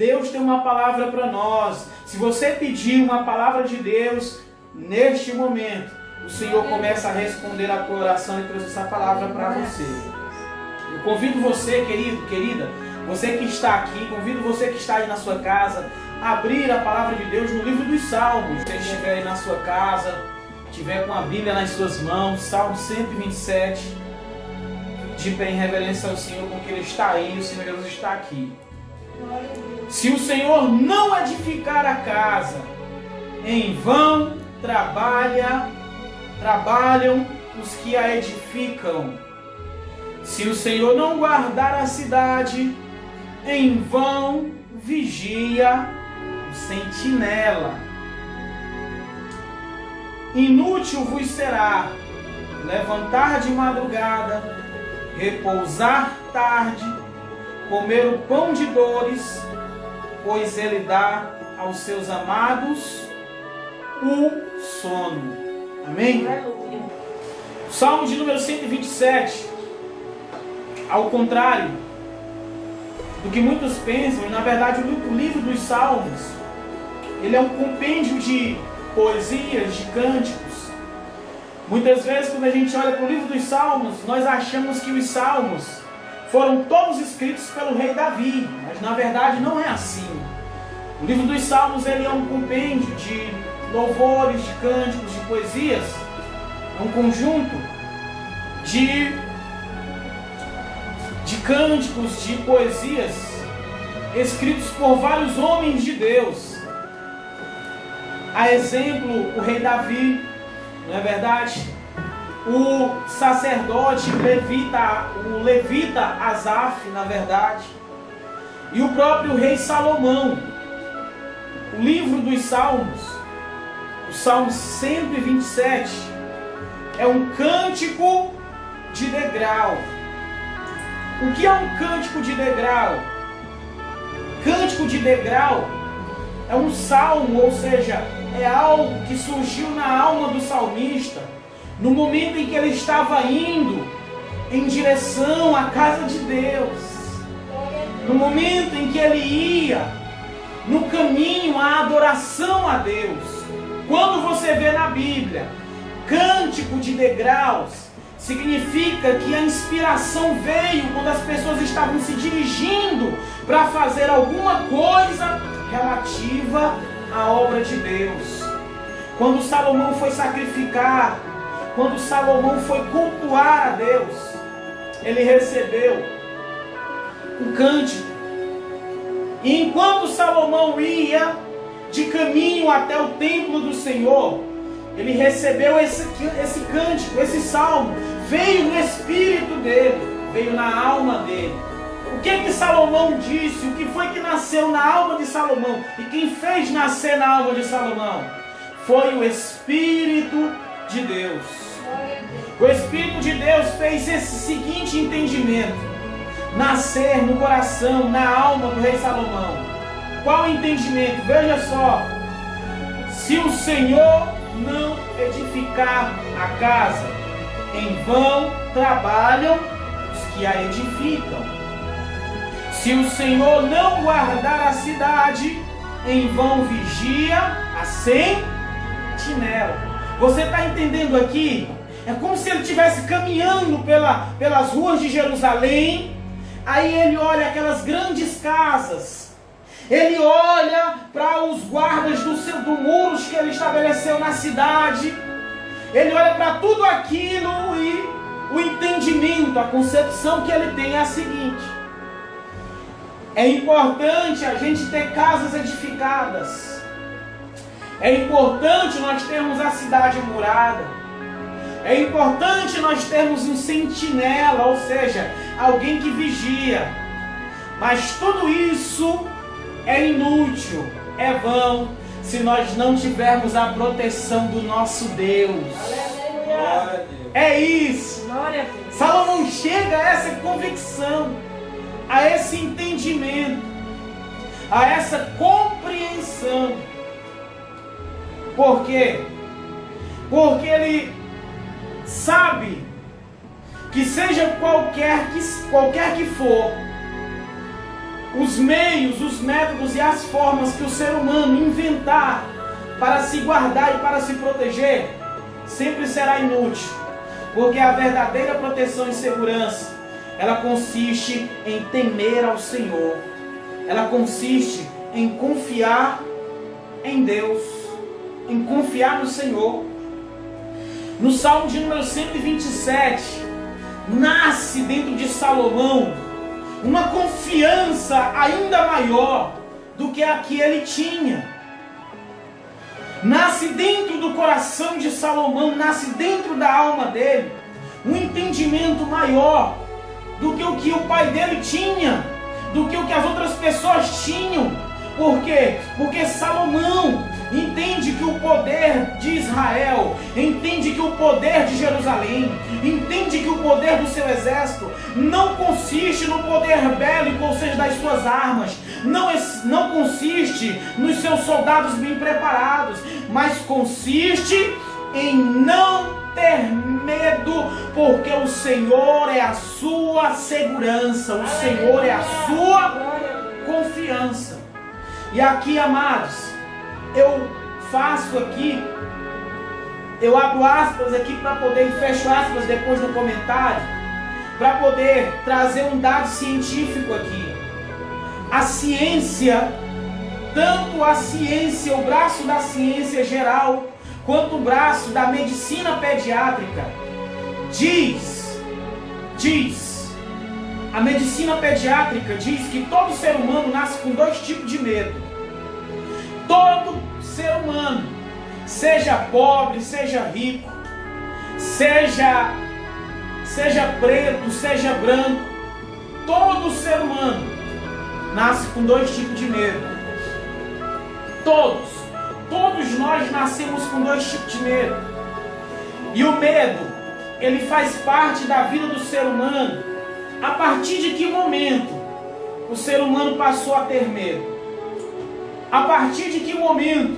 Deus tem uma palavra para nós. Se você pedir uma palavra de Deus, neste momento, o Senhor começa a responder a tua oração e trouxe essa palavra para você. Eu convido você, querido, querida, você que está aqui, convido você que está aí na sua casa, a abrir a palavra de Deus no livro dos Salmos. Se você estiver aí na sua casa, estiver com a Bíblia nas suas mãos, Salmo 127, de pé em reverência ao Senhor, porque Ele está aí, o Senhor Jesus está aqui. Se o Senhor não edificar a casa, em vão trabalham os que a edificam. Se o Senhor não guardar a cidade, em vão vigia o sentinela. Inútil vos será levantar de madrugada, repousar tarde, comer o pão de dores, pois ele dá aos seus amados o sono. Amém? Salmo de número 127, ao contrário do que muitos pensam, e na verdade o livro dos Salmos, ele é um compêndio de poesias, de cânticos. Muitas vezes quando a gente olha para o livro dos Salmos, nós achamos que os Salmos foram todos escritos pelo rei Davi, mas na verdade não é assim. O livro dos Salmos ele é um compêndio de louvores, de cânticos, de poesias, é um conjunto de cânticos, de poesias escritos por vários homens de Deus. A exemplo, o rei Davi, não é verdade? O sacerdote o levita Asaf, na verdade, e o próprio rei Salomão. O livro dos Salmos, o Salmo 127, é um cântico de degrau. O que é um cântico de degrau? Cântico de degrau é um salmo, ou seja, é algo que surgiu na alma do salmista no momento em que ele estava indo em direção à casa de Deus, no momento em que ele ia no caminho à adoração a Deus. Quando você vê na Bíblia cântico de degraus, significa que a inspiração veio quando as pessoas estavam se dirigindo para fazer alguma coisa relativa à obra de Deus. Quando Salomão foi sacrificar, quando Salomão foi cultuar a Deus, ele recebeu um cântico. E enquanto Salomão ia de caminho até o templo do Senhor, ele recebeu esse cântico, esse salmo, veio no espírito dele, veio na alma dele. O que Salomão disse? O que foi que nasceu na alma de Salomão? E quem fez nascer na alma de Salomão? Foi o Espírito de Deus. O Espírito de Deus fez esse seguinte entendimento nascer no coração, na alma do rei Salomão. Qual o entendimento? Veja só. Se o Senhor não edificar a casa, em vão trabalham os que a edificam. Se o Senhor não guardar a cidade, em vão vigia a sentinela. Você está entendendo aqui? É como se ele estivesse caminhando pelas ruas de Jerusalém. Aí ele olha aquelas grandes casas. Ele olha para os guardas do muros que ele estabeleceu na cidade. Ele olha para tudo aquilo e o entendimento, a concepção que ele tem é a seguinte: é importante a gente ter casas edificadas. É importante nós termos a cidade murada. É importante nós termos um sentinela, ou seja, alguém que vigia. Mas tudo isso é inútil, é vão, se nós não tivermos a proteção do nosso Deus. Aleluia. É isso. Glória a Deus. Salomão chega a essa convicção, a esse entendimento, a essa compreensão. Por quê? Porque ele sabe que seja qualquer que for os meios, os métodos e as formas que o ser humano inventar para se guardar e para se proteger, sempre será inútil, porque a verdadeira proteção e segurança, ela consiste em temer ao Senhor, ela consiste em confiar em Deus, em confiar no Senhor. No Salmo de número 127, nasce dentro de Salomão uma confiança ainda maior do que a que ele tinha. Nasce dentro do coração de Salomão, nasce dentro da alma dele, um entendimento maior do que o que o pai dele tinha, do que o que as outras pessoas tinham. Por quê? Porque Salomão entende que o poder de Israel, entende que o poder de Jerusalém, entende que o poder do seu exército não consiste no poder bélico, ou seja, das suas armas, não consiste nos seus soldados bem preparados, mas consiste em não ter medo, porque o Senhor é a sua segurança, o Senhor é a sua confiança. E aqui, amados, eu faço aqui, eu abro aspas aqui para poder, e fecho aspas depois no comentário, para poder trazer um dado científico aqui. A ciência, tanto a ciência, o braço da ciência geral, quanto o braço da medicina pediátrica, a medicina pediátrica diz que todo ser humano nasce com dois tipos de medo. Todo ser humano, seja pobre, seja rico, seja preto, seja branco, todo ser humano nasce com dois tipos de medo. Todos nós nascemos com dois tipos de medo. E o medo, ele faz parte da vida do ser humano. A partir de que momento o ser humano passou a ter medo? A partir de que momento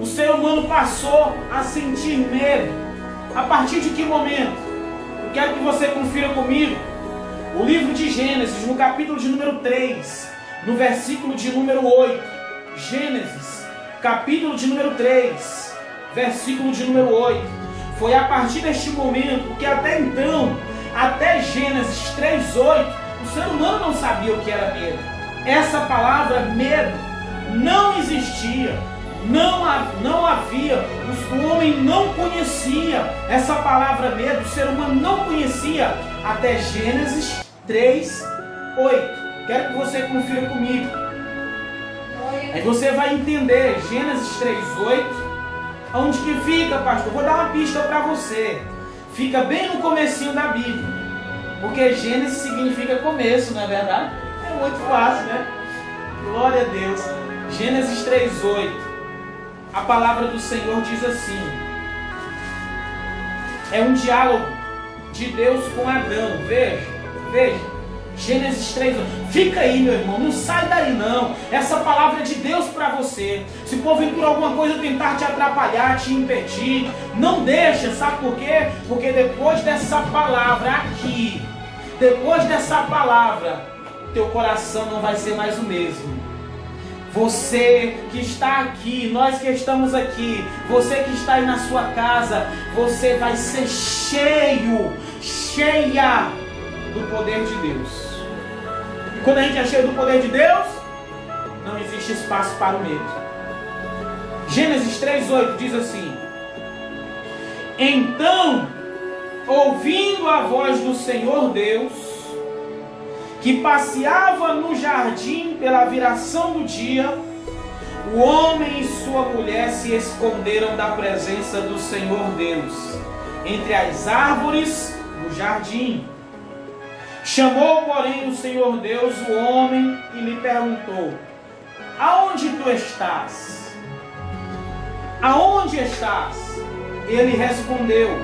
o ser humano passou a sentir medo? A partir de que momento? Eu quero que você confira comigo o livro de Gênesis, no capítulo de número 3, no versículo de número 8. Gênesis, capítulo de número 3, versículo de número 8. Foi a partir deste momento, porque até então, até Gênesis 3:8, o ser humano não sabia o que era medo. Essa palavra medo não existia, não havia, o homem não conhecia essa palavra medo, o ser humano não conhecia até Gênesis 3:8. Quero que você confira comigo. Aí você vai entender Gênesis 3:8. Onde que fica, pastor? Vou dar uma pista para você. Fica bem no comecinho da Bíblia, porque Gênesis significa começo, não é verdade? É muito fácil, né? Glória a Deus. Gênesis 3:8. A palavra do Senhor diz assim. É um diálogo de Deus com Adão. Veja. Gênesis 3:8. Fica aí, meu irmão, não sai daí não. Essa palavra é de Deus para você. Se porventura alguma coisa tentar te atrapalhar, te impedir, não deixa, sabe por quê? Porque depois dessa palavra aqui, depois dessa palavra, teu coração não vai ser mais o mesmo. Você que está aqui, nós que estamos aqui, você que está aí na sua casa, você vai ser cheia do poder de Deus. E quando a gente é cheio do poder de Deus, não existe espaço para o medo. Gênesis 3:8 diz assim: Então, ouvindo a voz do Senhor Deus, que passeava no jardim pela viração do dia, o homem e sua mulher se esconderam da presença do Senhor Deus, entre as árvores do jardim. Chamou, porém, o Senhor Deus o homem e lhe perguntou: Aonde tu estás? Aonde estás? Ele respondeu: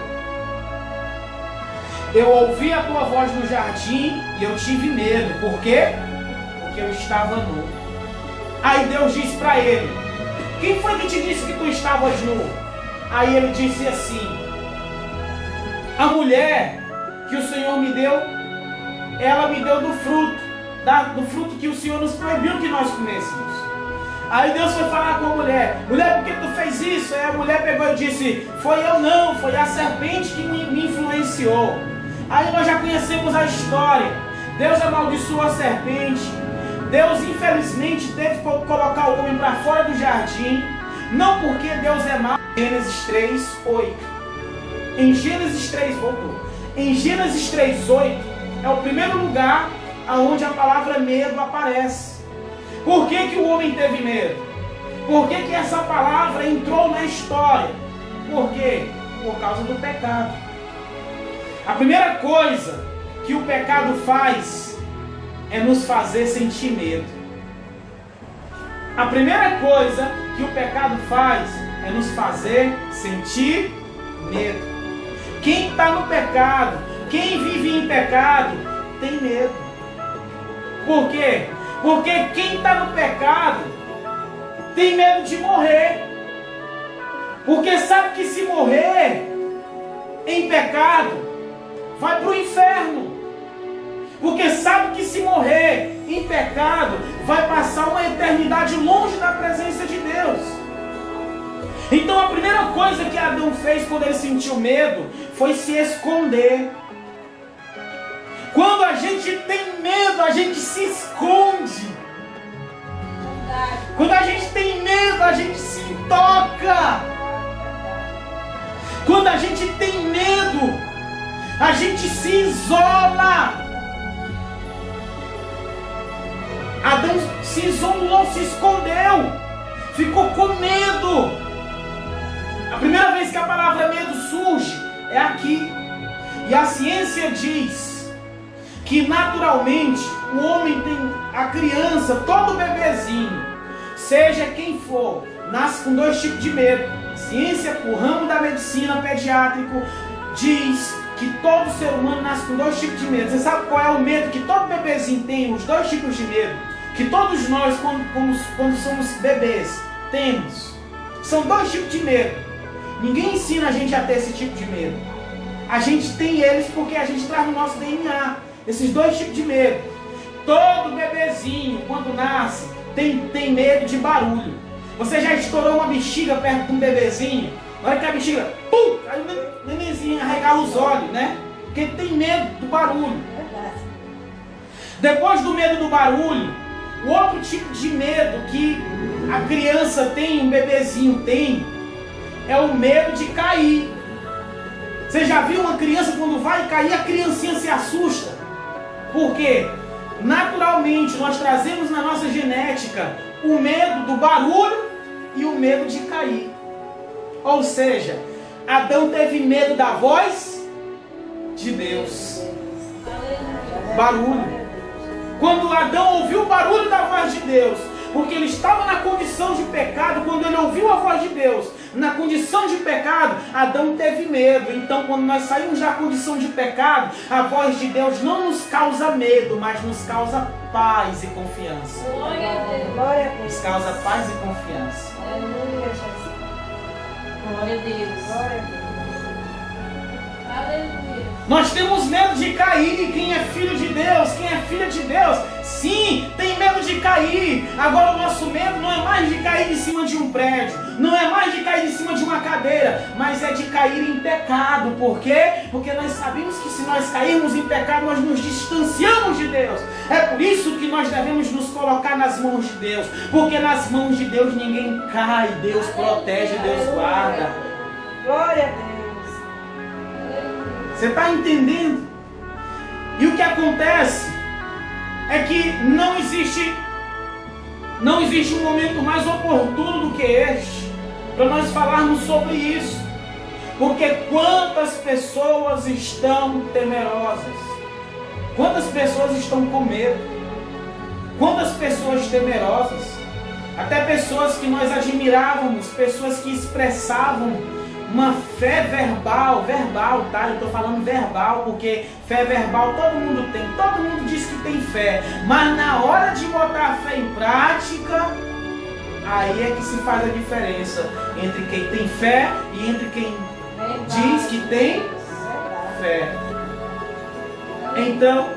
Eu ouvi a tua voz no jardim e eu tive medo. Por quê? Porque eu estava nu. Aí Deus disse para ele: Quem foi que te disse que tu estavas nu? Aí ele disse assim: A mulher que o Senhor me deu, ela me deu do fruto do fruto que o Senhor nos proibiu que nós comêssemos. Aí Deus foi falar com a mulher: mulher, por que tu fez isso? Aí a mulher pegou e disse: foi eu não, foi a serpente que me influenciou. Aí nós já conhecemos a história. Deus amaldiçoou a serpente. Deus infelizmente teve que colocar o homem para fora do jardim. Não porque Deus é mau. Gênesis 3:8. Em Gênesis 3, voltou. Em Gênesis 3:8 é o primeiro lugar onde a palavra medo aparece. Por que o homem teve medo? Por que essa palavra entrou na história? Por quê? Por causa do pecado. A primeira coisa que o pecado faz é nos fazer sentir medo. A primeira coisa que o pecado faz é nos fazer sentir medo. Quem está no pecado, quem vive em pecado, tem medo. Por quê? Porque quem está no pecado tem medo de morrer. Porque sabe que se morrer em pecado, vai para o inferno. Porque sabe que se morrer em pecado, vai passar uma eternidade longe da presença de Deus. Então a primeira coisa que Adão fez quando ele sentiu medo foi se esconder. Quando a gente tem medo, a gente se esconde. Quando a gente tem medo, a gente se toca. Quando a gente tem medo, a gente se isola. Adão se isolou, se escondeu, ficou com medo. A primeira vez que a palavra medo surge é aqui. E a ciência diz que naturalmente o homem tem, a criança, todo bebezinho, seja quem for, nasce com 2 tipos de medo. A ciência, o ramo da medicina pediátrico, diz que todo ser humano nasce com 2 tipos de medo. Você sabe qual é o medo que todo bebezinho tem? Os 2 tipos de medo que todos nós, quando somos bebês, temos. São 2 tipos de medo. Ninguém ensina a gente a ter esse tipo de medo. A gente tem eles porque a gente traz no nosso DNA esses 2 tipos de medo. Todo bebezinho, quando nasce, tem medo de barulho. Você já estourou uma bexiga perto de um bebezinho? Na hora que a bexiga, pum, aí o nenenzinho arregala os olhos, né? Porque tem medo do barulho. Depois do medo do barulho, o outro tipo de medo que a criança tem, um bebezinho tem, é o medo de cair. Você já viu uma criança quando vai cair, a criancinha se assusta? Por quê? Naturalmente nós trazemos na nossa genética o medo do barulho e o medo de cair. Ou seja, Adão teve medo da voz de Deus. Barulho. Quando Adão ouviu o barulho da voz de Deus, porque ele estava na condição de pecado, quando ele ouviu a voz de Deus, na condição de pecado, Adão teve medo. Então quando nós saímos da condição de pecado, a voz de Deus não nos causa medo, mas nos causa paz e confiança. Glória a Deus. Glória a Deus. Nos causa paz e confiança. Aleluia, Jesus. Glória a Deus. Glória a Deus. Aleluia. Nós temos medo de cair. E quem é filho de Deus, quem é filha de Deus, sim, tem medo de cair. Agora o nosso medo não é mais de cair de cima de um prédio, não é mais de cair de cima de uma cadeira, mas é de cair em pecado. Por quê? Porque nós sabemos que se nós cairmos em pecado, nós nos distanciamos de Deus. É por isso que nós devemos nos colocar nas mãos de Deus, porque nas mãos de Deus ninguém cai. Deus protege, Deus guarda. Glória a Deus. Você está entendendo? E o que acontece é que não existe um momento mais oportuno do que este para nós falarmos sobre isso. Porque quantas pessoas estão temerosas? Quantas pessoas estão com medo? Quantas pessoas temerosas? Até pessoas que nós admirávamos, pessoas que expressavam uma fé verbal, tá? Eu estou falando verbal porque fé verbal todo mundo tem, todo mundo diz que tem fé, mas na hora de botar a fé em prática, aí é que se faz a diferença entre quem tem fé e entre quem diz que tem fé. Então,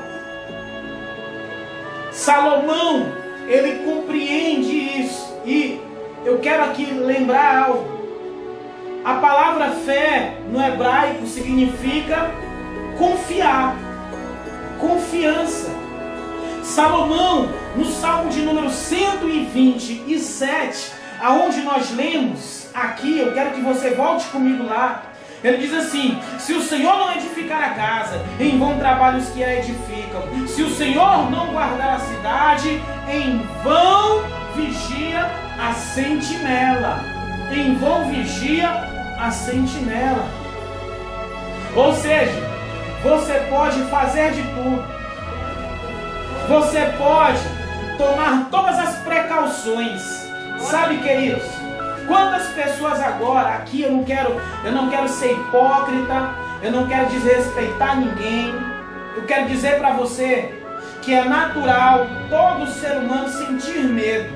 Salomão, ele compreende isso. E eu quero aqui lembrar algo. A palavra fé no hebraico significa confiar, confiança. Salomão, no Salmo de número 127, aonde nós lemos aqui, eu quero que você volte comigo lá. Ele diz assim: se o Senhor não edificar a casa, em vão trabalham os que a edificam. Se o Senhor não guardar a cidade, em vão vigia a sentinela. Em vão vigia a sentinela. Ou seja, você pode fazer de tudo. Você pode tomar todas as precauções. Sabe, queridos? Quantas pessoas agora, aqui eu não quero ser hipócrita, eu não quero desrespeitar ninguém. Eu quero dizer para você que é natural todo ser humano sentir medo.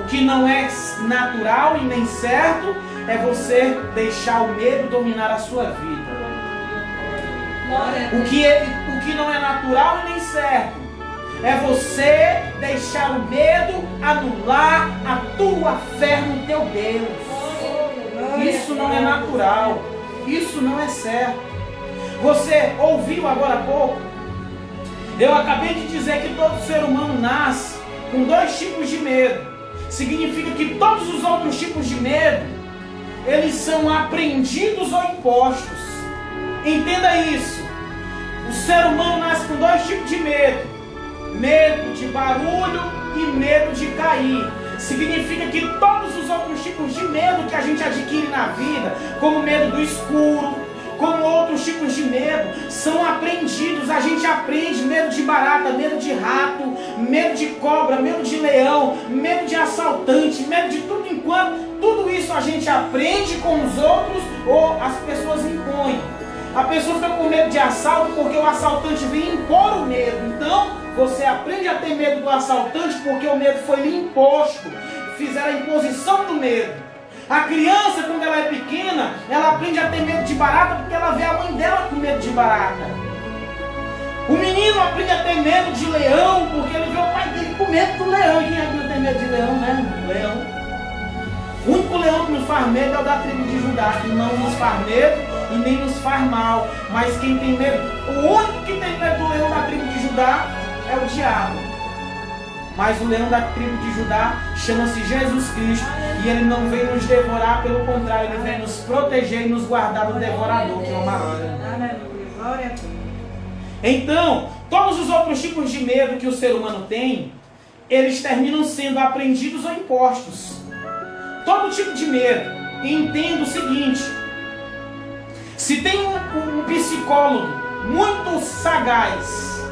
O que não é natural e nem certo é você deixar o medo dominar a sua vida. O que não é natural e nem certo é você deixar o medo anular a tua fé no teu Deus. Isso não é natural. Isso não é certo. Você ouviu agora há pouco? Eu acabei de dizer que todo ser humano nasce com 2 tipos de medo. Significa que todos os outros tipos de medo, eles são aprendidos ou impostos. Entenda isso. O ser humano nasce com 2 tipos de medo. Medo de barulho e medo de cair. Significa que todos os outros tipos de medo que a gente adquire na vida, como medo do escuro, como outros tipos de medo, são aprendidos. A gente aprende medo de barata, medo de rato, medo de cobra, medo de leão, medo de assaltante, medo de tudo enquanto. Tudo isso a gente aprende com os outros ou as pessoas impõem. A pessoa fica com medo de assalto porque o assaltante vem impor o medo. Então, você aprende a ter medo do assaltante porque o medo foi lhe imposto. Fizeram a imposição do medo. A criança, quando ela é pequena, ela aprende a ter medo de barata porque ela vê a mãe dela com medo de barata. O menino aprende a ter medo de leão porque ele vê o pai dele com medo do leão. E quem é que não tem medo de leão, né? Leão. O único leão que nos faz medo é o da tribo de Judá, que não nos faz medo e nem nos faz mal. Mas quem tem medo, o único que tem medo do leão da tribo de Judá é o diabo. Mas o leão da tribo de Judá chama-se Jesus Cristo. E ele não vem nos devorar, pelo contrário, ele vem nos proteger e nos guardar do devorador, que é uma maravilha. Então, todos os outros tipos de medo que o ser humano tem, eles terminam sendo aprendidos ou impostos. Todo tipo de medo. E entenda o seguinte: se tem um psicólogo muito sagaz,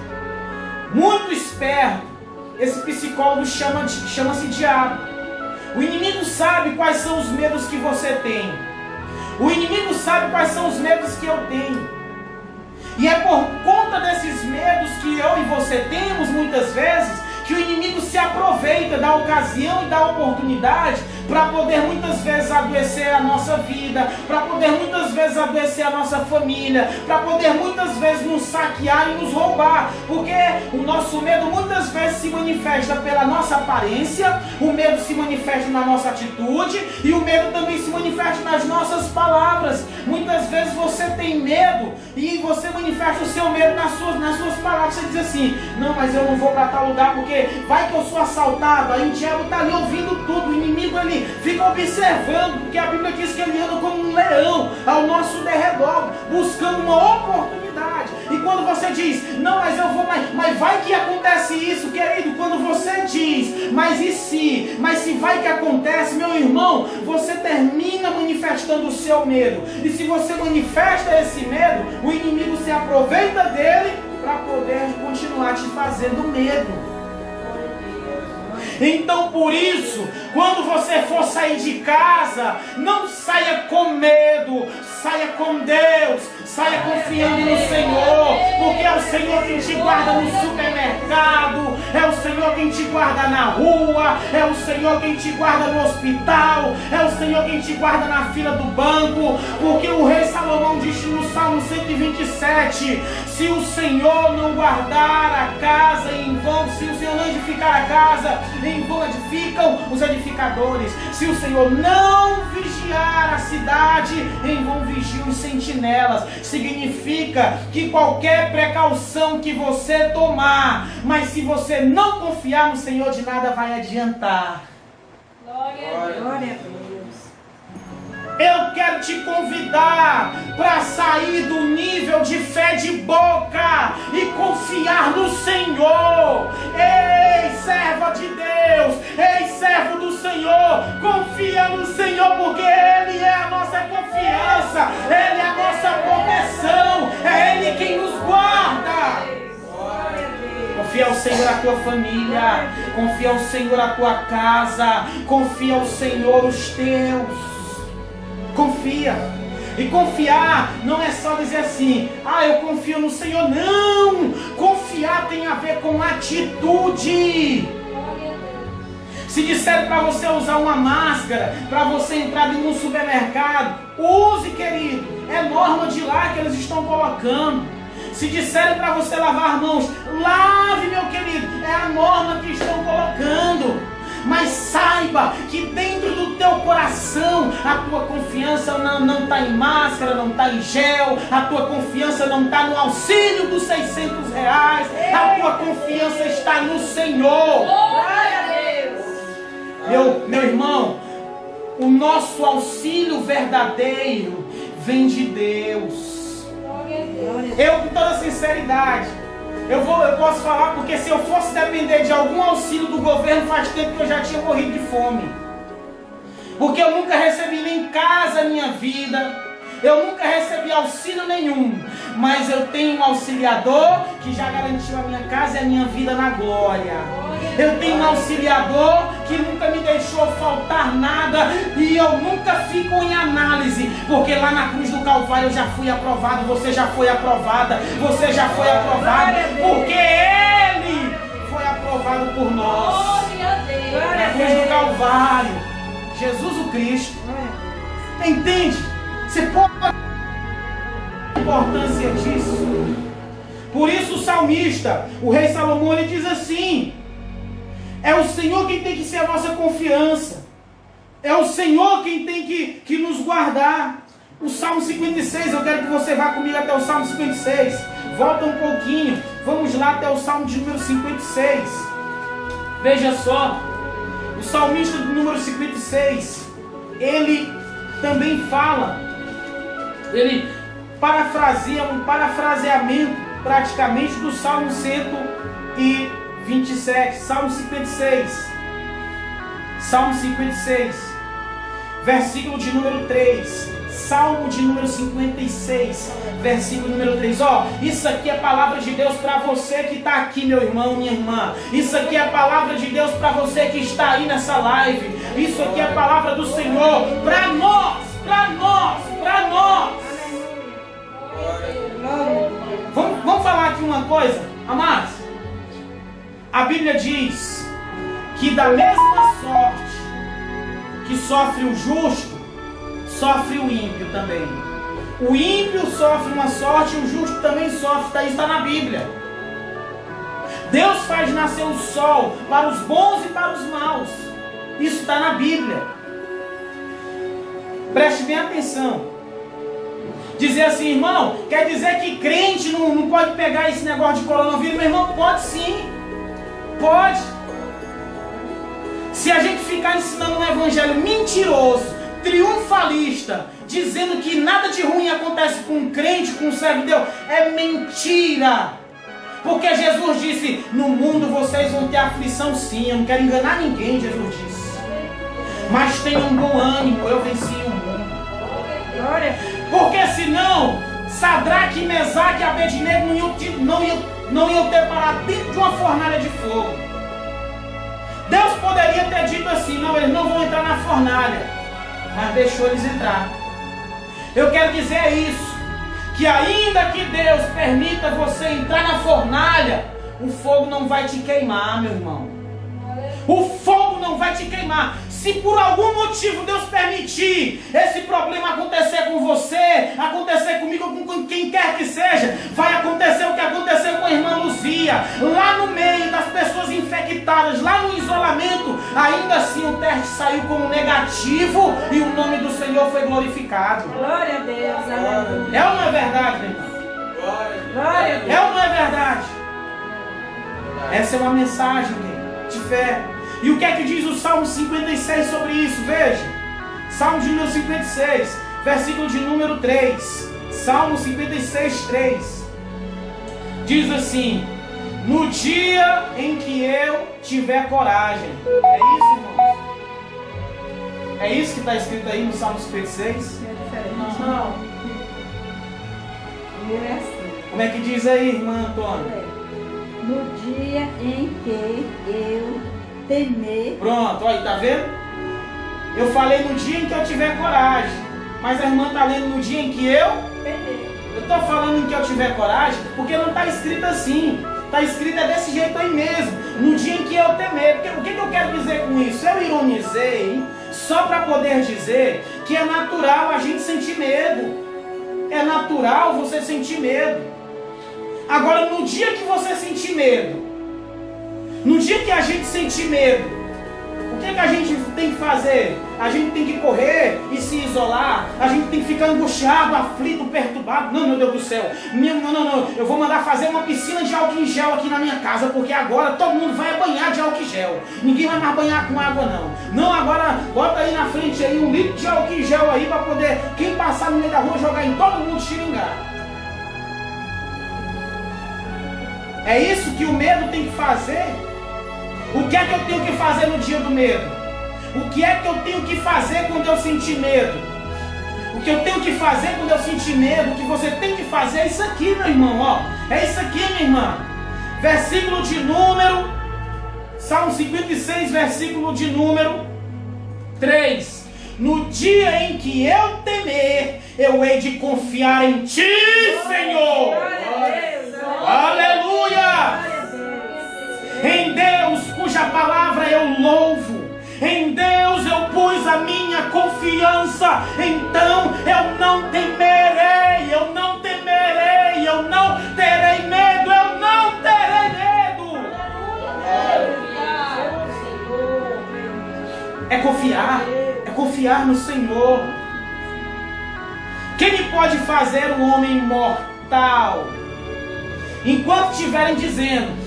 muito esperto, esse psicólogo chama-se diabo. O inimigo sabe quais são os medos que você tem. O inimigo sabe quais são os medos que eu tenho. E é por conta desses medos que eu e você temos muitas vezes que o inimigo se aproveita da ocasião e da oportunidade para poder muitas vezes adoecer a nossa vida, para poder muitas vezes adoecer a nossa família, para poder muitas vezes nos saquear e nos roubar, porque o nosso medo muitas vezes se manifesta pela nossa aparência, o medo se manifesta na nossa atitude e o medo também se manifesta nas nossas palavras. Muitas vezes você tem medo e você manifesta o seu medo nas suas palavras. Você diz assim: não, mas eu não vou para tal lugar porque vai que eu sou assaltado. Aí o diabo está ali ouvindo tudo, o inimigo ele fica observando, porque a Bíblia diz que ele anda como um leão ao nosso derredor, buscando uma oportunidade. E quando você diz: não, mas eu vou, mas vai que acontece isso, querido, quando você diz, mas e se, mas se vai que acontece, meu irmão, você termina manifestando o seu medo. E se você manifesta esse medo, o inimigo se aproveita dele para poder continuar te fazendo medo. Então, por isso, quando você for sair de casa, não saia com medo, saia com Deus, saia confiando no Senhor, porque é o Senhor quem te guarda no supermercado, é o Senhor quem te guarda na rua, é o Senhor quem te guarda no hospital, é o Senhor quem te guarda na fila do banco, porque o rei Salomão disse no Salmo 127, Se o Senhor não guardar a casa, em vão. Se o Senhor não edificar a casa, em vão edificam os edificadores. Se o Senhor não vigiar a cidade, em vão vigiam os sentinelas. Significa que qualquer precaução que você tomar, mas se você não confiar no Senhor, de nada vai adiantar. Glória a Deus. Eu quero te convidar para sair do nível de fé de boca e confiar no Senhor. Ei, serva de Deus, ei, servo do Senhor, confia no Senhor, porque Ele é a nossa confiança, Ele é a nossa proteção, é Ele quem nos guarda. Confia ao Senhor a tua família, confia ao Senhor a tua casa, confia ao Senhor os teus. Confia. E confiar não é só dizer assim, eu confio no Senhor. Não! Confiar tem a ver com atitude. Se disser para você usar uma máscara, para você entrar em um supermercado, use, querido. É norma de lá que eles estão colocando. Se disserem para você lavar as mãos, lave, meu querido. É a norma que estão colocando. Mas saiba que dentro do teu coração a tua confiança não está em máscara, não está em gel, a tua confiança não está no auxílio dos R$600, a tua confiança está no Senhor. Glória a Deus. Meu irmão, o nosso auxílio verdadeiro vem de Deus. Eu, com toda sinceridade, eu posso falar, porque se eu fosse depender de algum auxílio do governo, faz tempo que eu já tinha morrido de fome. Porque eu nunca recebi nem casa na minha vida, eu nunca recebi auxílio nenhum. Mas eu tenho um auxiliador que já garantiu a minha casa e a minha vida na glória. Eu tenho um auxiliador que nunca me deixou faltar nada, e eu nunca fico em análise, porque lá na cruz do Calvário eu já fui aprovado, você já foi aprovada, você já foi aprovado, porque Ele foi aprovado por nós. Na cruz do Calvário, Jesus o Cristo. Entende? Você pode a importância disso. Por isso o salmista, o rei Salomão, ele diz assim: é o Senhor quem tem que ser a nossa confiança. É o Senhor quem tem que nos guardar. O Salmo 56, eu quero que você vá comigo até o Salmo 56. Volta um pouquinho. Vamos lá até o Salmo de número 56. Veja só. O salmista do número 56, ele também fala. Ele parafraseia um parafraseamento praticamente do Salmo 127, Salmo 56, Salmo 56, versículo de número 3, Salmo de número 56, versículo número 3. Isso aqui é a palavra de Deus para você que está aqui, meu irmão, minha irmã. Isso aqui é a palavra de Deus para você que está aí nessa live. Isso aqui é a palavra do Senhor para nós, para nós, para nós. Vamos falar aqui uma coisa, amados. A Bíblia diz que da mesma sorte que sofre o justo, sofre o ímpio também. O ímpio sofre uma sorte, o justo também sofre. Isso está na Bíblia. Deus faz nascer o sol para os bons e para os maus. Isso está na Bíblia. Preste bem atenção. Dizer assim, irmão, quer dizer que crente não pode pegar esse negócio de coronavírus? Meu irmão, pode sim. Pode. Se a gente ficar ensinando um evangelho mentiroso, triunfalista, dizendo que nada de ruim acontece com um crente, com um servo de Deus, é mentira. Porque Jesus disse, no mundo vocês vão ter aflição sim. Eu não quero enganar ninguém, Jesus disse. Mas tenham um bom ânimo, eu venci o mundo. Porque senão, Sadraque, Mesaque e Abednego não iam ter parado dentro de uma fornalha de fogo. Deus poderia ter dito assim, não, eles não vão entrar na fornalha, mas deixou eles entrar. Eu quero dizer isso, que ainda que Deus permita você entrar na fornalha, o fogo não vai te queimar, meu irmão. O fogo não vai te queimar. Se por algum motivo Deus permitir esse problema acontecer com você, acontecer comigo, com quem quer que seja, vai acontecer o que aconteceu com a irmã Luzia, lá no meio das pessoas infectadas, lá no isolamento, ainda assim o teste saiu como negativo e o nome do Senhor foi glorificado. Glória a Deus, aleluia. É ou não é verdade, meu irmão? Glória a Deus. É ou não é verdade? Essa é uma mensagem de fé. E o que é que diz o Salmo 56 sobre isso? Veja, Salmo de número 56, versículo de número 3. Salmo 56, 3. Diz assim: no dia em que eu tiver coragem. É isso, irmãos? É isso que está escrito aí no Salmo 56? Não. É assim. Como é que diz aí, irmã Antônia? No dia em que eu temer. Pronto, olha, tá vendo? Eu falei no dia em que eu tiver coragem, mas a irmã está lendo no dia em que eu estou falando em que eu tiver coragem, porque não está escrito assim. Está escrito desse jeito aí mesmo, no dia em que eu temer. Porque, o que eu quero dizer com isso? Eu ironizei só para poder dizer que é natural a gente sentir medo. É natural você sentir medo. Agora, no dia que você sentir medo, no dia que a gente sentir medo, o que a gente tem que fazer? A gente tem que correr e se isolar. A gente tem que ficar angustiado, aflito, perturbado. Não, meu Deus do céu. Não. Eu vou mandar fazer uma piscina de álcool em gel aqui na minha casa, porque agora todo mundo vai banhar de álcool em gel. Ninguém vai mais banhar com água, não. Não, agora bota aí na frente aí 1 litro de álcool em gel aí para poder, quem passar no meio da rua, jogar em todo mundo xiringar. É isso que o medo tem que fazer? O que é que eu tenho que fazer no dia do medo? O que é que eu tenho que fazer quando eu sentir medo? O que eu tenho que fazer quando eu sentir medo, o que você tem que fazer é isso aqui, meu irmão, ó. É isso aqui, minha irmã. Versículo de número, Salmo 56, versículo de número 3. No dia em que eu temer, eu hei de confiar em Ti, Senhor. Aleluia! Em Deus, cuja palavra eu louvo, em Deus eu pus a minha confiança, então eu não temerei, eu não temerei, eu não terei medo, eu não terei medo. É confiar no Senhor. Quem me pode fazer um homem mortal? Enquanto estiverem dizendo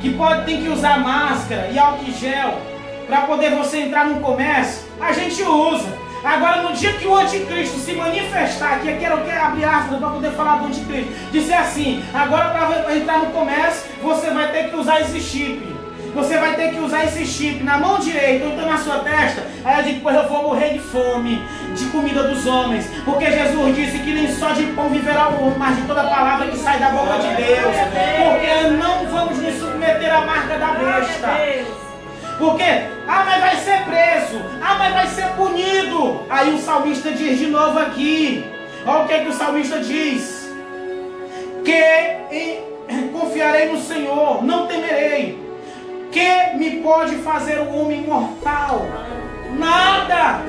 que tem que usar máscara e álcool gel para poder você entrar no comércio, a gente usa. Agora, no dia que o anticristo se manifestar, que eu quero abrir aspas para poder falar do anticristo, dizer assim: agora para entrar no comércio, você vai ter que usar esse chip. Você vai ter que usar esse chip na mão direita ou então na sua testa. Aí eu digo: pois eu vou morrer de fome, de comida dos homens. Porque Jesus disse que nem só de pão viverá o homem, mas de toda palavra que sai da boca de Deus. Porque não vamos nos submeter à marca da besta. Porque, mas vai ser preso, mas vai ser punido. Aí o salmista diz de novo aqui, olha o que o salmista diz: que confiarei no Senhor, não temerei. Que me pode fazer um homem mortal? Nada.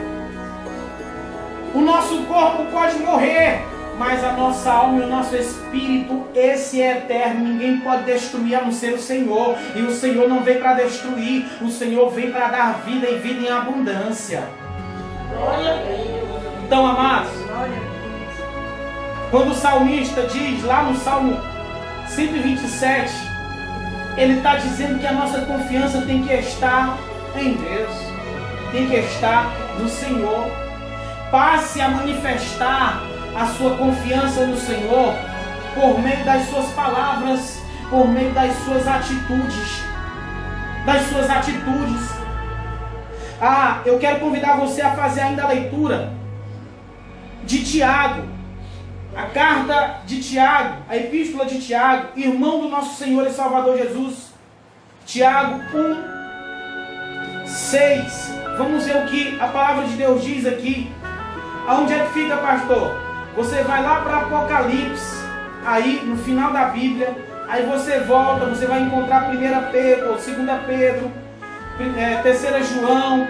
O nosso corpo pode morrer, mas a nossa alma e o nosso espírito, esse é eterno. Ninguém pode destruir a não ser o Senhor. E o Senhor não veio para destruir, o Senhor veio para dar vida e vida em abundância. Glória a Deus. Então, amados, quando o salmista diz lá no Salmo 127, ele está dizendo que a nossa confiança tem que estar em Deus, tem que estar no Senhor. Passe a manifestar a sua confiança no Senhor por meio das suas palavras, por meio das suas atitudes. Eu quero convidar você a fazer ainda a leitura de Tiago. A carta de Tiago, a epístola de Tiago, irmão do nosso Senhor e Salvador Jesus. Tiago 1:6. Vamos ver o que a palavra de Deus diz aqui. Aonde é que fica, pastor? Você vai lá para Apocalipse, aí no final da Bíblia, aí você volta, você vai encontrar 1 Pedro, 2 Pedro, 3 João,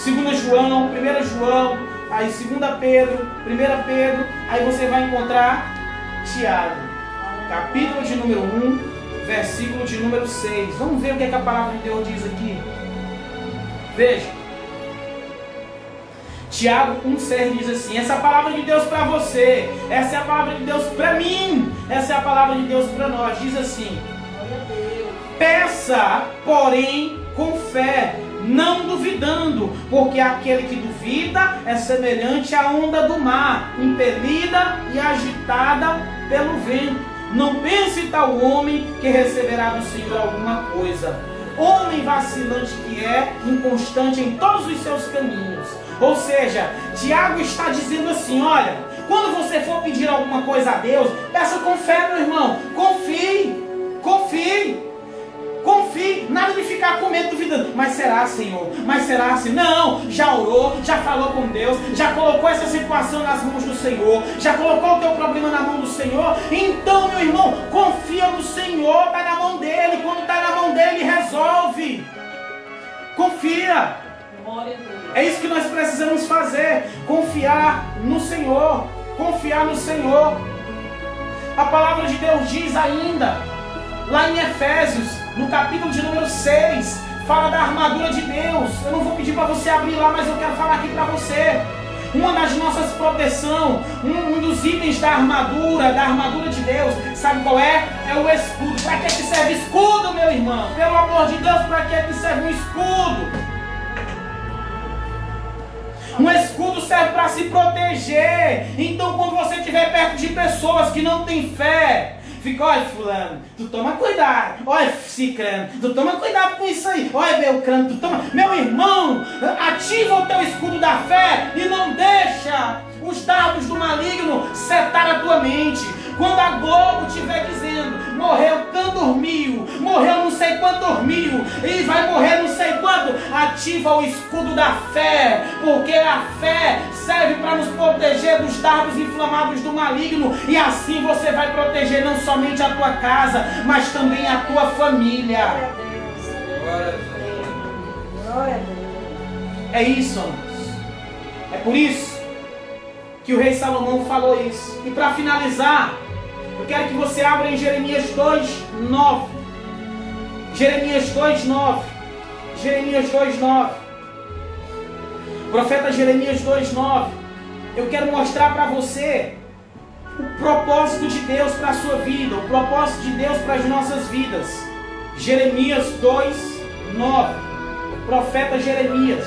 2 João, 1 João, aí 2 Pedro, 1 Pedro, aí você vai encontrar Tiago, capítulo de número 1, versículo de número 6. Vamos ver o que a palavra de Deus diz aqui. Veja. Tiago 1,6 diz assim: essa é a palavra de Deus para você, essa é a palavra de Deus para mim, essa é a palavra de Deus para nós. Diz assim: peça, porém, com fé, não duvidando, porque aquele que duvida é semelhante à onda do mar, impelida e agitada pelo vento. Não pense tal homem que receberá do Senhor alguma coisa. Homem vacilante que é, inconstante em todos os seus caminhos. Ou seja, Tiago está dizendo assim: olha, quando você for pedir alguma coisa a Deus, peça com fé, meu irmão. Confie, confie. Confie, nada de ficar com medo, duvidando. Mas será, Senhor? Mas será, Senhor? Não, já orou, já falou com Deus, já colocou essa situação nas mãos do Senhor, já colocou o teu problema na mão do Senhor. Então, meu irmão, confia no Senhor, está na mão dele. Quando está na mão dele, ele resolve. Confia. É isso que nós precisamos fazer. Confiar no Senhor. Confiar no Senhor. A palavra de Deus diz ainda, lá em Efésios, no capítulo de número 6, fala da armadura de Deus. Eu não vou pedir para você abrir lá, mas eu quero falar aqui para você. Uma das nossas proteções, um dos itens da armadura de Deus, sabe qual é? É o escudo. Para que serve escudo, meu irmão? Pelo amor de Deus, para que serve um escudo? Um escudo serve para se proteger. Então, quando você estiver perto de pessoas que não têm fé, fica: olha, fulano, tu toma cuidado. Olha, cicrano, tu toma cuidado com isso aí. Olha, Belcrano, tu toma... Meu irmão, ativa o teu escudo da fé e não deixa os dardos do maligno setar a tua mente. Quando a Globo estiver dizendo: morreu tanto, dormiu, morreu não sei quanto, dormiu, e vai morrer não sei quanto, ativa o escudo da fé, porque a fé serve para nos proteger dos dardos inflamados do maligno, e assim você vai proteger não somente a tua casa, mas também a tua família. Glória a Deus. É isso, amados. É por isso que o rei Salomão falou isso. E para finalizar, eu quero que você abra em Jeremias 2:9. Jeremias 2:9. Jeremias 2:9. Profeta Jeremias 2:9. Eu quero mostrar para você o propósito de Deus para a sua vida, o propósito de Deus para as nossas vidas. Jeremias 2:9. Profeta Jeremias,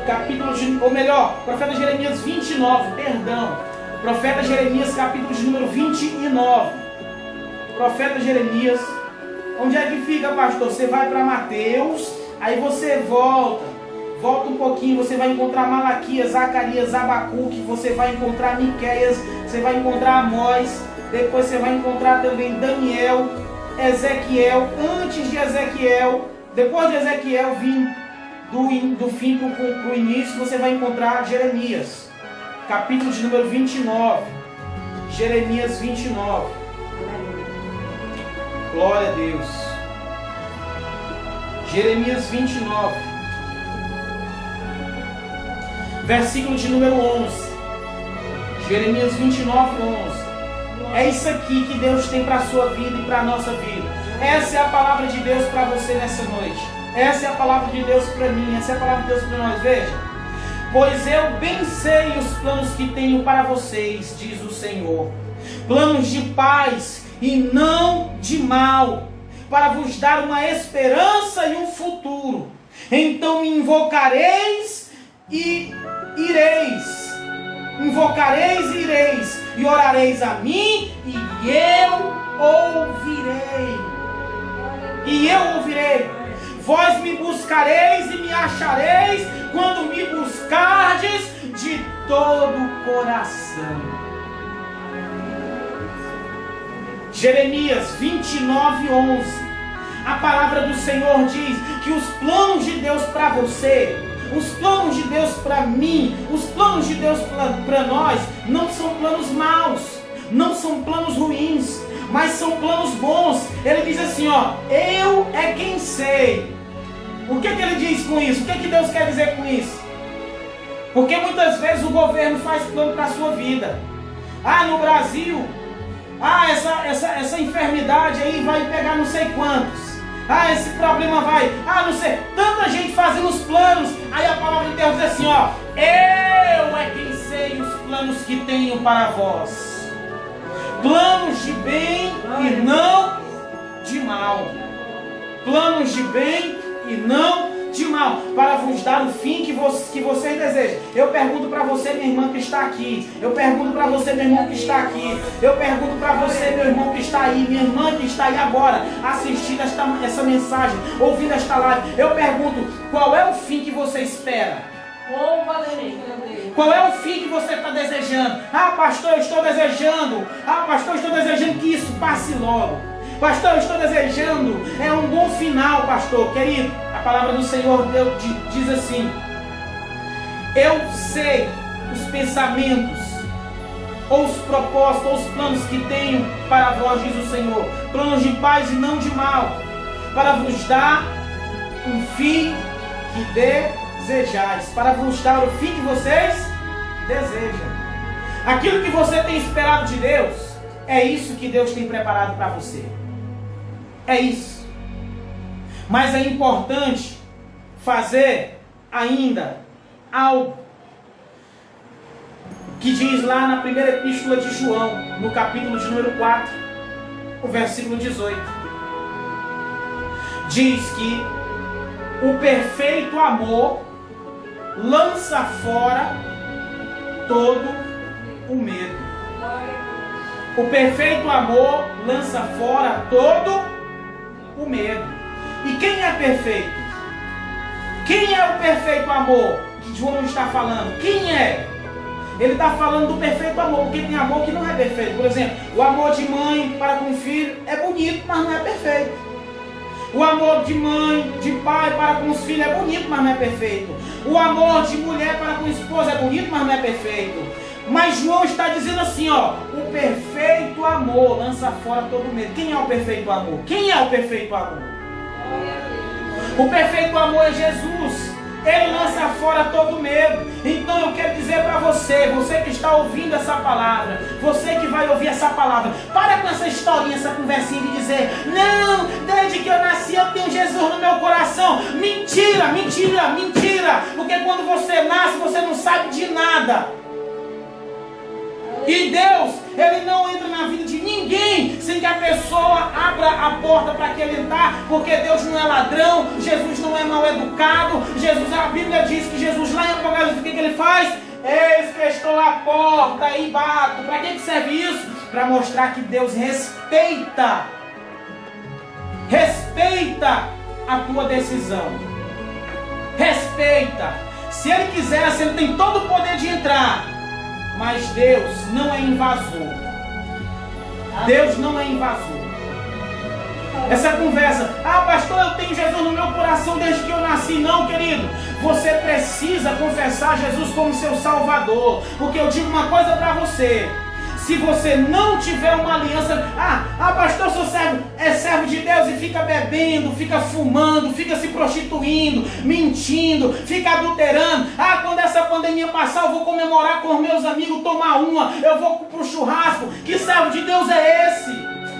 capítulo de, ou melhor, profeta Jeremias 29, perdão. Profeta Jeremias, capítulo de número 29. Profeta Jeremias. Onde é que fica, pastor? Você vai para Mateus, aí você volta um pouquinho, você vai encontrar Malaquias, Zacarias, Abacuque, você vai encontrar Miqueias, você vai encontrar Amós, depois você vai encontrar também Daniel, Ezequiel, antes de Ezequiel, depois de Ezequiel vir do fim para o início, você vai encontrar Jeremias, capítulo de número 29. Jeremias 29. Glória a Deus. Jeremias 29. Versículo de número 11. Jeremias 29, 11. É isso aqui que Deus tem para a sua vida e para a nossa vida. Essa é a palavra de Deus para você nessa noite. Essa é a palavra de Deus para mim. Essa é a palavra de Deus para nós. Veja. Pois eu bem sei os planos que tenho para vocês, diz o Senhor. Planos de paz e não de mal, para vos dar uma esperança e um futuro. Então me invocareis e ireis. Invocareis e ireis, e orareis a mim, e eu ouvirei. E eu ouvirei. Vós me buscareis e me achareis, quando me buscardes de todo o coração. Jeremias 29:11. A palavra do Senhor diz que os planos de Deus para você, os planos de Deus para mim, os planos de Deus para nós, não são planos maus, não são planos ruins, mas são planos bons. Ele diz assim, ó: eu é quem sei. O que ele diz com isso? O que Deus quer dizer com isso? Porque muitas vezes o governo faz plano para a sua vida. Ah, no Brasil, essa enfermidade aí vai pegar não sei quantos. Ah, esse problema vai. Ah, não sei. Tanta gente fazendo os planos. Aí a palavra de Deus diz assim, ó. Eu é quem sei os planos que tenho para vós. Planos de bem e não de mal. Planos de bem e não de mal, para vos dar o fim que vocês desejam. Eu pergunto para você, minha irmã que está aqui. Eu pergunto para você, meu irmão que está aqui. Eu pergunto para você, meu irmão que está aí, minha irmã que está aí agora, assistindo essa mensagem, ouvindo esta live. Eu pergunto, qual é o fim que você espera? Qual é o fim que você está desejando? Ah, pastor, eu estou desejando. Ah, pastor, eu estou desejando que isso passe logo. Pastor, eu estou desejando um bom final, pastor, querido. A palavra do Senhor diz assim: eu sei os pensamentos, ou os propósitos, ou os planos que tenho para vós, diz o Senhor, planos de paz e não de mal, para vos dar um fim que desejais, para vos dar o fim que vocês desejam. Aquilo que você tem esperado de Deus, é isso que Deus tem preparado para você. É isso. Mas é importante fazer ainda algo que diz lá na primeira epístola de João, no capítulo de número 4, o versículo 18. Diz que o perfeito amor lança fora todo o medo. O perfeito amor lança fora todo o medo. E quem é perfeito? Quem é o perfeito amor que João está falando? Quem é? Ele está falando do perfeito amor, porque tem amor que não é perfeito. Por exemplo, o amor de mãe para com o filho é bonito, mas não é perfeito. O amor de mãe, de pai para com os filhos é bonito, mas não é perfeito. O amor de mulher para com a esposa é bonito, mas não é perfeito. Mas João está dizendo assim, ó, o perfeito amor lança fora todo medo. Quem é o perfeito amor? Quem é o perfeito amor? O perfeito amor é Jesus. Ele lança fora todo medo. Então eu quero dizer para você, você que está ouvindo essa palavra, você que vai ouvir essa palavra, para com essa historinha, essa conversinha de dizer, não, desde que eu nasci eu tenho Jesus no meu coração. Mentira, mentira, mentira. Porque quando você nasce, você não sabe de nada. E Deus, Ele não entra na vida de ninguém sem que a pessoa abra a porta para que Ele entrar, porque Deus não é ladrão, Jesus não é mal educado. Jesus, a Bíblia diz que Jesus lá em Apocalipse, o que Ele faz? Eis que estou à porta e bato. Para que serve isso? Para mostrar que Deus respeita a tua decisão. Respeita. Se Ele quisesse, Ele tem todo o poder de entrar. Mas Deus não é invasor. Deus não é invasor. Essa conversa, pastor, eu tenho Jesus no meu coração desde que eu nasci. Não, querido. Você precisa confessar Jesus como seu Salvador. Porque eu digo uma coisa para você. Se você não tiver uma aliança, pastor, eu sou servo de Deus e fica bebendo, fica fumando, fica se prostituindo, mentindo, fica adulterando. Quando essa pandemia passar, eu vou comemorar com os meus amigos, tomar uma, eu vou pro churrasco. Que servo de Deus é esse?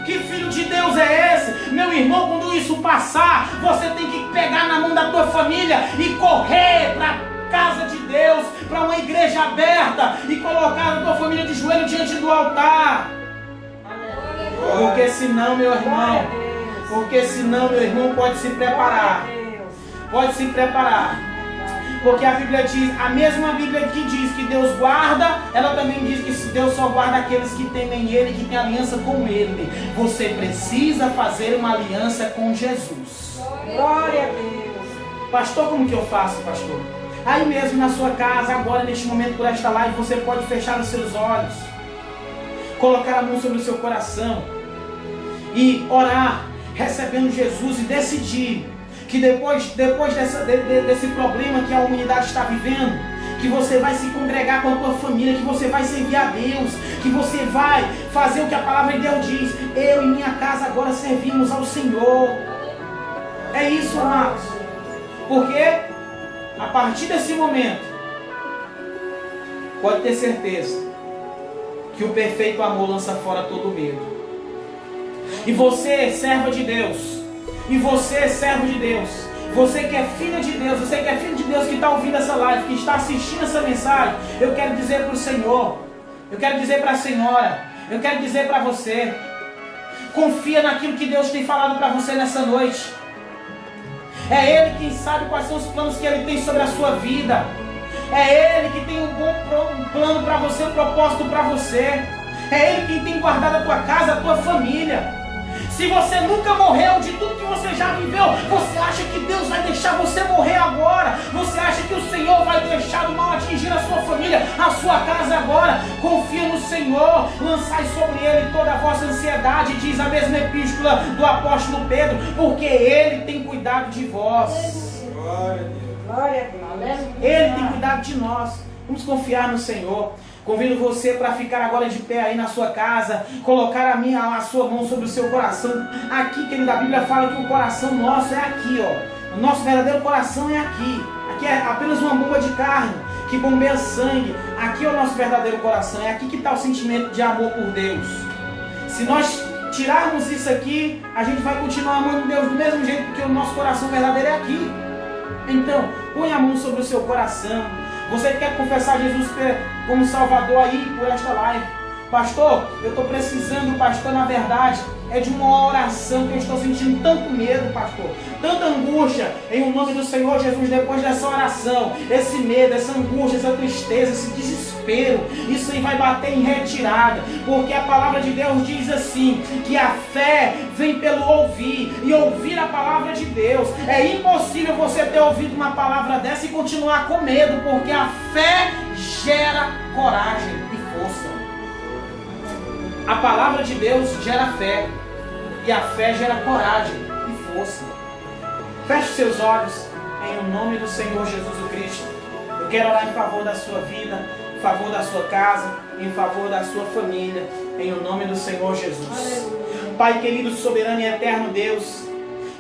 Que filho de Deus é esse? Meu irmão, quando isso passar, você tem que pegar na mão da tua família e correr para casa de Deus, para uma igreja aberta e colocar a tua família de joelho diante do altar. Porque senão, meu irmão, pode se preparar. Pode se preparar. Porque a Bíblia diz, a mesma Bíblia que diz que Deus guarda, ela também diz que Deus só guarda aqueles que temem Ele, que têm aliança com Ele. Você precisa fazer uma aliança com Jesus. Glória a Deus. Pastor, como que eu faço, pastor? Aí mesmo na sua casa, agora neste momento, por esta live, você pode fechar os seus olhos, colocar a mão sobre o seu coração e orar, recebendo Jesus, e decidir que depois desse problema que a humanidade está vivendo, que você vai se congregar com a tua família, que você vai servir a Deus, que você vai fazer o que a palavra de Deus diz. Eu e minha casa agora servimos ao Senhor. É isso, amados. Porque a partir desse momento, pode ter certeza que o perfeito amor lança fora todo medo. E você, serva de Deus, e você, servo de Deus, você que é filha de Deus, você que é filho de Deus que está ouvindo essa live, que está assistindo essa mensagem, eu quero dizer para o Senhor, eu quero dizer para a senhora, eu quero dizer para você, confia naquilo que Deus tem falado para você nessa noite. É Ele quem sabe quais são os planos que Ele tem sobre a sua vida. É Ele que tem um plano para você, um propósito para você. É Ele quem tem guardado a tua casa, a tua família. Se você nunca morreu de tudo que você já viveu, você acha que Deus vai deixar você morrer agora? Você acha que o Senhor vai deixar do mal atingir a sua família, a sua casa agora? Confia no Senhor, lançai sobre Ele toda a vossa ansiedade, diz a mesma epístola do apóstolo Pedro, porque Ele tem cuidado de vós. Glória a Deus. Ele tem cuidado de nós. Vamos confiar no Senhor. Convido você para ficar agora de pé aí na sua casa, colocar a sua mão sobre o seu coração. Aqui, querido, a Bíblia fala que o coração nosso é aqui, ó. O nosso verdadeiro coração é aqui. Aqui é apenas uma bomba de carne que bombeia sangue. Aqui é o nosso verdadeiro coração. É aqui que está o sentimento de amor por Deus. Se nós tirarmos isso aqui, a gente vai continuar amando Deus do mesmo jeito, porque o nosso coração verdadeiro é aqui. Então, põe a mão sobre o seu coração. Você que quer confessar Jesus como Salvador aí por esta live. Pastor, eu estou precisando, pastor, na verdade, é de uma oração que eu estou sentindo tanto medo, pastor. Tanta angústia em nome do Senhor Jesus depois dessa oração. Esse medo, essa angústia, essa tristeza, esse desespero, isso aí vai bater em retirada. Porque a palavra de Deus diz assim, que a fé vem pelo ouvir, e ouvir a palavra de Deus. É impossível você ter ouvido uma palavra dessa e continuar com medo, porque a fé gera coragem e força. A palavra de Deus gera fé, e a fé gera coragem e força. Feche seus olhos em nome do Senhor Jesus Cristo. Eu quero orar em favor da sua vida, em favor da sua casa, em favor da sua família, em nome do Senhor Jesus. Pai querido, soberano e eterno Deus,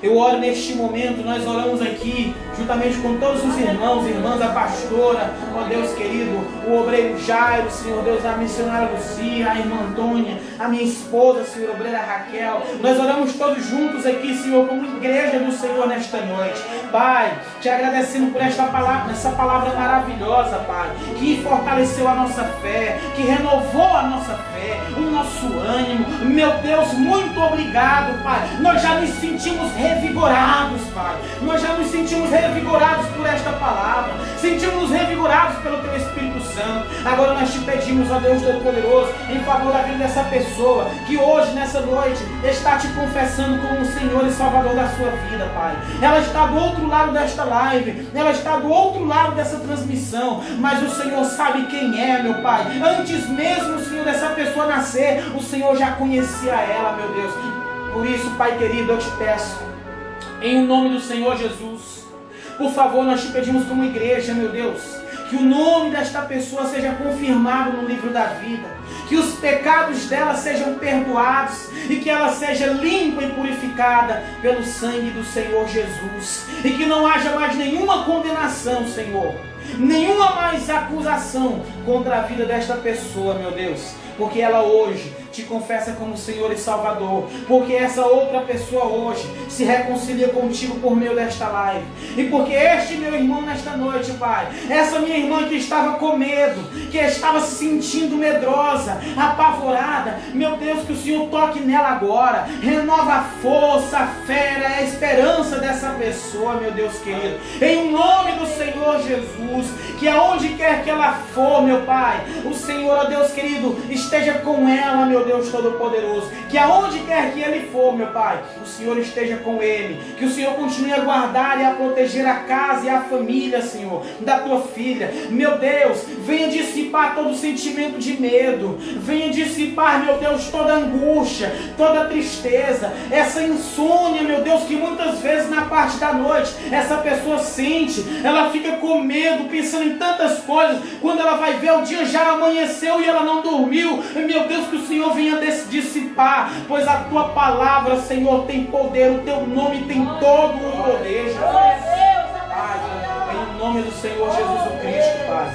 eu oro neste momento, nós oramos aqui, juntamente com todos os irmãos, irmãs, a pastora, ó Deus querido, o obreiro Jairo, Senhor Deus, a missionária Lucia, a irmã Antônia, a minha esposa, Senhor, a obreira Raquel. Nós oramos todos juntos aqui, Senhor, como igreja do Senhor nesta noite. Pai, te agradecendo por essa palavra maravilhosa, Pai, que fortaleceu a nossa fé, que renovou a nossa fé, o nosso ânimo. Meu Deus, muito obrigado, Pai. Nós já nos sentimos revigorados, Pai. Nós já nos sentimos revigorados por esta palavra. Sentimos-nos revigorados pelo Teu Espírito Santo. Agora nós te pedimos, ó Deus Todo-Poderoso, em favor da vida dessa pessoa que hoje, nessa noite, está te confessando como o Senhor e Salvador da sua vida, Pai. Ela está do outro lado desta live. Ela está do outro lado dessa transmissão. Mas o Senhor sabe quem é, meu Pai. Antes mesmo, Senhor, dessa pessoa nascer, o Senhor já conhecia ela, meu Deus. Por isso, Pai querido, eu te peço, em nome do Senhor Jesus, por favor, nós te pedimos como igreja, meu Deus, que o nome desta pessoa seja confirmado no livro da vida, que os pecados dela sejam perdoados e que ela seja limpa e purificada pelo sangue do Senhor Jesus, e que não haja mais nenhuma condenação, Senhor, nenhuma mais acusação contra a vida desta pessoa, meu Deus, porque ela hoje te confessa como Senhor e Salvador, porque essa outra pessoa hoje se reconcilia contigo por meio desta live, e porque este meu irmão nesta noite, Pai, essa minha irmã que estava com medo, que estava se sentindo medrosa, apavorada, meu Deus, que o Senhor toque nela agora, renova a força, a fé, a esperança dessa pessoa, meu Deus querido, em nome do Senhor Jesus, que aonde quer que ela for, meu Pai, o Senhor, ó Deus querido, esteja com ela, meu Deus Todo-Poderoso, que aonde quer que ele for, meu Pai, o Senhor esteja com ele, que o Senhor continue a guardar e a proteger a casa e a família, Senhor, da tua filha, meu Deus, venha dissipar todo sentimento de medo, venha dissipar, meu Deus, toda angústia, toda tristeza, essa insônia, meu Deus, que muitas vezes na parte da noite, essa pessoa sente, ela fica com medo, pensando em tantas coisas, quando ela vai ver o dia já amanheceu e ela não dormiu, meu Deus, que o Senhor venha dissipar, pois a tua palavra, Senhor, tem poder, o teu nome tem todo o poder, Jesus. Pai, em nome do Senhor Jesus Cristo, Pai,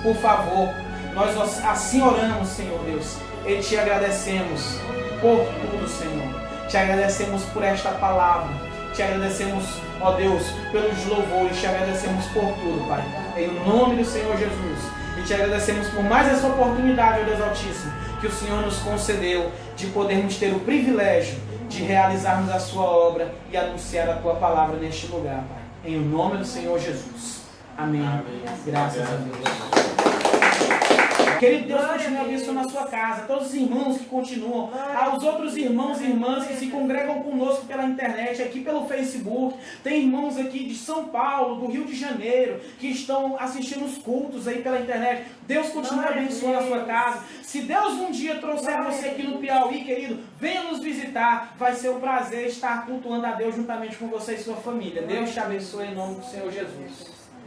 por favor, Nós assim oramos, Senhor Deus, e te agradecemos por tudo, Senhor. Te agradecemos por esta palavra. Te agradecemos, ó Deus, pelos louvores. Te agradecemos por tudo, Pai. Em nome do Senhor Jesus. E te agradecemos por mais essa oportunidade, ó Deus Altíssimo, que o Senhor nos concedeu de podermos ter o privilégio de realizarmos a sua obra e anunciar a tua palavra neste lugar, Pai. Em nome do Senhor Jesus. Amém. Graças a Deus. Querido Deus, continue abençoando a sua casa, todos os irmãos que continuam, aos outros irmãos e irmãs que se congregam conosco pela internet, aqui pelo Facebook. Tem irmãos aqui de São Paulo, do Rio de Janeiro, que estão assistindo os cultos aí pela internet. Deus continue abençoando a sua casa. Se Deus um dia trouxer você aqui no Piauí, querido, venha nos visitar. Vai ser um prazer estar cultuando a Deus juntamente com você e sua família. Deus te abençoe em nome do Senhor Jesus.